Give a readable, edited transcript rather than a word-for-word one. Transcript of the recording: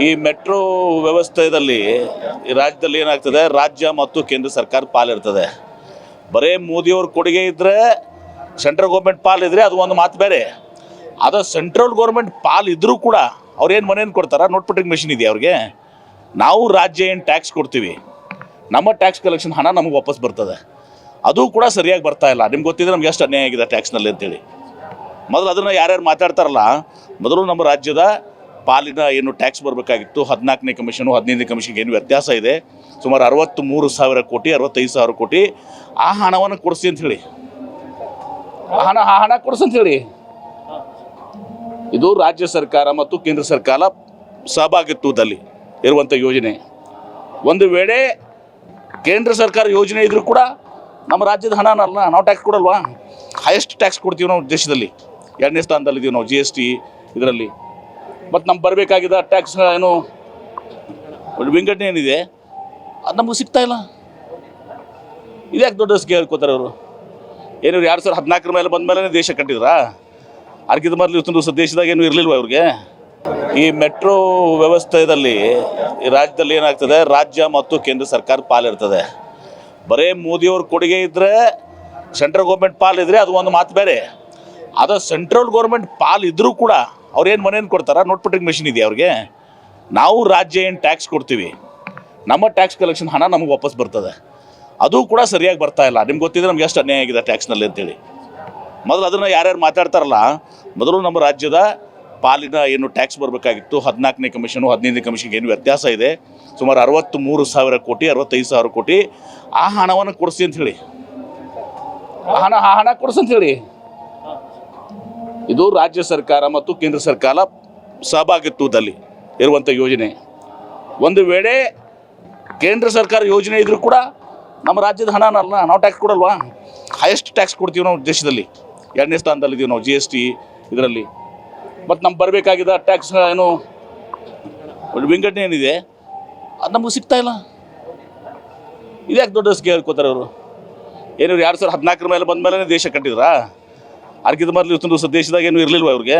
ಈ ಮೆಟ್ರೋ ವ್ಯವಸ್ಥೆಯಲ್ಲಿ ಈ ರಾಜ್ಯದಲ್ಲಿ ಏನಾಗ್ತದೆ, ರಾಜ್ಯ ಮತ್ತು ಕೇಂದ್ರ ಸರ್ಕಾರ ಪಾಲಿರ್ತದೆ. ಬರೀ ಮೋದಿಯವ್ರ ಕೊಡುಗೆ ಇದ್ದರೆ, ಸೆಂಟ್ರಲ್ ಗೌರ್ಮೆಂಟ್ ಪಾಲಿದ್ರೆ ಅದು ಒಂದು ಮಾತು ಬೇರೆ. ಅದು ಸೆಂಟ್ರಲ್ ಗೌರ್ಮೆಂಟ್ ಪಾಲ್ ಇದ್ದರೂ ಕೂಡ ಅವ್ರೇನು ಮನೇನು ಕೊಡ್ತಾರೆ, ನೋಟ್ಪಟ್ಟಿಂಗ್ ಮೆಷಿನ್ ಇದೆಯಾ ಅವ್ರಿಗೆ? ನಾವು ರಾಜ್ಯ ಏನು ಟ್ಯಾಕ್ಸ್ ಕೊಡ್ತೀವಿ, ನಮ್ಮ ಟ್ಯಾಕ್ಸ್ ಕಲೆಕ್ಷನ್ ಹಣ ನಮಗೆ ವಾಪಸ್ ಬರ್ತದೆ. ಅದು ಕೂಡ ಸರಿಯಾಗಿ ಬರ್ತಾ ಇಲ್ಲ. ನಿಮ್ಗೆ ಗೊತ್ತಿದೆ ನಮ್ಗೆ ಎಷ್ಟು ಅನ್ಯಾಯ ಆಗಿದೆ ಟ್ಯಾಕ್ಸ್ನಲ್ಲಿ ಅಂತೇಳಿ. ಮೊದಲು ಅದನ್ನು ಯಾರ್ಯಾರು ಮಾತಾಡ್ತಾರಲ್ಲ, ಮೊದಲು ನಮ್ಮ ರಾಜ್ಯದ ಪಾಲಿನ ಏನು ಟ್ಯಾಕ್ಸ್ ಬರಬೇಕಾಗಿತ್ತು 14ನೇ ಕಮಿಷನು 15ನೇ ಕಮಿಷನ್ಗೆ ಏನು ವ್ಯತ್ಯಾಸ ಇದೆ, ಸುಮಾರು 63,000 ಕೋಟಿ 65,000 ಕೋಟಿ ಆ ಹಣವನ್ನು ಕೊಡಿಸಿ ಅಂಥೇಳಿ, ಹಣ ಕೊಡಿಸಿ ಅಂಥೇಳಿ. ಇದು ರಾಜ್ಯ ಸರ್ಕಾರ ಮತ್ತು ಕೇಂದ್ರ ಸರ್ಕಾರ ಸಹಭಾಗಿತ್ವದಲ್ಲಿ ಇರುವಂಥ ಯೋಜನೆ. ಒಂದು ವೇಳೆ ಕೇಂದ್ರ ಸರ್ಕಾರ ಯೋಜನೆ ಇದ್ರೂ ಕೂಡ ನಮ್ಮ ರಾಜ್ಯದ ಹಣನಲ್ಲ, ನಾವು ಟ್ಯಾಕ್ಸ್ ಕೊಡಲ್ವಾ? ಹೈಯೆಸ್ಟ್ ಟ್ಯಾಕ್ಸ್ ಕೊಡ್ತೀವಿ ನಾವು ದೇಶದಲ್ಲಿ, 2ನೇ ಸ್ಥಾನದಲ್ಲಿದ್ದೀವಿ ನಾವು GST ಇದರಲ್ಲಿ. ಮತ್ತು ನಮ್ಗೆ ಬರಬೇಕಾಗಿದ್ದ ಟ್ಯಾಕ್ಸ್ ಏನು ವಿಂಗಡಣೆ ಏನಿದೆ ಅದು ನಮಗೆ ಸಿಗ್ತಾ ಇಲ್ಲ. ಇದ್ಯಾಕೆ ದೊಡ್ಡ ಸ್ಕೇ ಹೇಳ್ಕೋತಾರೆ ಅವರು? ಏನು 2014 ಮೇಲೆ ಬಂದ ಮೇಲೆ ದೇಶ ಕಟ್ಟಿದ್ರಾ? ಅದಕ್ಕಿಂತ ಮೊದಲು ಇವತ್ತೊಂದು ದಿವಸ ದೇಶದಾಗ ಏನು ಇರಲಿಲ್ವ ಅವ್ರಿಗೆ? ಈ ಮೆಟ್ರೋ ವ್ಯವಸ್ಥೆಯಲ್ಲಿ ಈ ರಾಜ್ಯದಲ್ಲಿ ಏನಾಗ್ತದೆ, ರಾಜ್ಯ ಮತ್ತು ಕೇಂದ್ರ ಸರ್ಕಾರ ಪಾಲಿರ್ತದೆ. ಬರೀ ಮೋದಿಯವ್ರ ಕೊಡುಗೆ ಇದ್ದರೆ, ಸೆಂಟ್ರಲ್ ಗೌರ್ಮೆಂಟ್ ಪಾಲಿದ್ರೆ ಅದು ಒಂದು ಮಾತು ಬೇರೆ. ಅದು ಸೆಂಟ್ರಲ್ ಗೌರ್ಮೆಂಟ್ ಪಾಲ್ ಇದ್ದರೂ ಕೂಡ ಅವ್ರೇನು ಮನೇನು ಕೊಡ್ತಾರೆ, ನೋಟ್ಪಟ್ಟಿಂಗ್ ಮೆಷಿನ್ ಇದೆಯಾ ಅವ್ರಿಗೆ? ನಾವು ರಾಜ್ಯ ಏನು ಟ್ಯಾಕ್ಸ್ ಕೊಡ್ತೀವಿ, ನಮ್ಮ ಟ್ಯಾಕ್ಸ್ ಕಲೆಕ್ಷನ್ ಹಣ ನಮಗೆ ವಾಪಸ್ ಬರ್ತದೆ. ಅದು ಕೂಡ ಸರಿಯಾಗಿ ಬರ್ತಾ ಇಲ್ಲ. ನಿಮ್ಗೆ ಗೊತ್ತಿದೆ ನಮ್ಗೆ ಎಷ್ಟು ಅನ್ಯಾಯ ಆಗಿದೆ ಟ್ಯಾಕ್ಸ್ನಲ್ಲಿ ಅಂತೇಳಿ. ಮೊದಲು ಅದನ್ನು ಯಾರ್ಯಾರು ಮಾತಾಡ್ತಾರಲ್ಲ, ಮೊದಲು ನಮ್ಮ ರಾಜ್ಯದ ಪಾಲಿನ ಏನು ಟ್ಯಾಕ್ಸ್ ಬರಬೇಕಾಗಿತ್ತು 14ನೇ ಕಮಿಷನು 15ನೇ ಕಮಿಷನ್ಗೆ ಏನು ವ್ಯತ್ಯಾಸ ಇದೆ, ಸುಮಾರು 63,000 ಕೋಟಿ 65,000 ಕೋಟಿ ಆ ಹಣವನ್ನು ಕೊಡಿಸಿ ಅಂಥೇಳಿ, ಹಣ ಕೊಡಿಸಿ ಅಂಥೇಳಿ. ಇದು ರಾಜ್ಯ ಸರ್ಕಾರ ಮತ್ತು ಕೇಂದ್ರ ಸರ್ಕಾರ ಸಹಭಾಗಿತ್ವದಲ್ಲಿ ಇರುವಂಥ ಯೋಜನೆ. ಒಂದು ವೇಳೆ ಕೇಂದ್ರ ಸರ್ಕಾರ ಯೋಜನೆ ಇದ್ರೂ ಕೂಡ ನಮ್ಮ ರಾಜ್ಯದ ಹಣನಲ್ಲ, ನಾವು ಟ್ಯಾಕ್ಸ್ ಕೊಡಲ್ವಾ? ಹೈಯೆಸ್ಟ್ ಟ್ಯಾಕ್ಸ್ ಕೊಡ್ತೀವಿ ನಾವು ದೇಶದಲ್ಲಿ, 2ನೇ ಸ್ಥಾನದಲ್ಲಿದ್ದೀವಿ ನಾವು GST ಇದರಲ್ಲಿ. ಮತ್ತು ನಮ್ಗೆ ಬರಬೇಕಾಗಿದ್ದ ಟ್ಯಾಕ್ಸ್ ಏನು ವಿಂಗಡಣೆ ಏನಿದೆ ಅದು ನಮಗೆ ಸಿಗ್ತಾ ಇಲ್ಲ. ಇದ್ಯಾಕೆ ದೊಡ್ಡ ಸ್ಕೇ ಹೇಳ್ಕೋತಾರೆ ಅವರು? ಏನು 2014 ಮೇಲೆ ಬಂದ ಮೇಲೆ ದೇಶ ಕಟ್ಟಿದ್ರಾ? ಅದಕ್ಕಿಂತ ಮೊದಲು ಇವತ್ತೊಂದು ದಿವಸ ದೇಶದಾಗ ಏನು ಇರಲಿಲ್ವ ಅವ್ರಿಗೆ?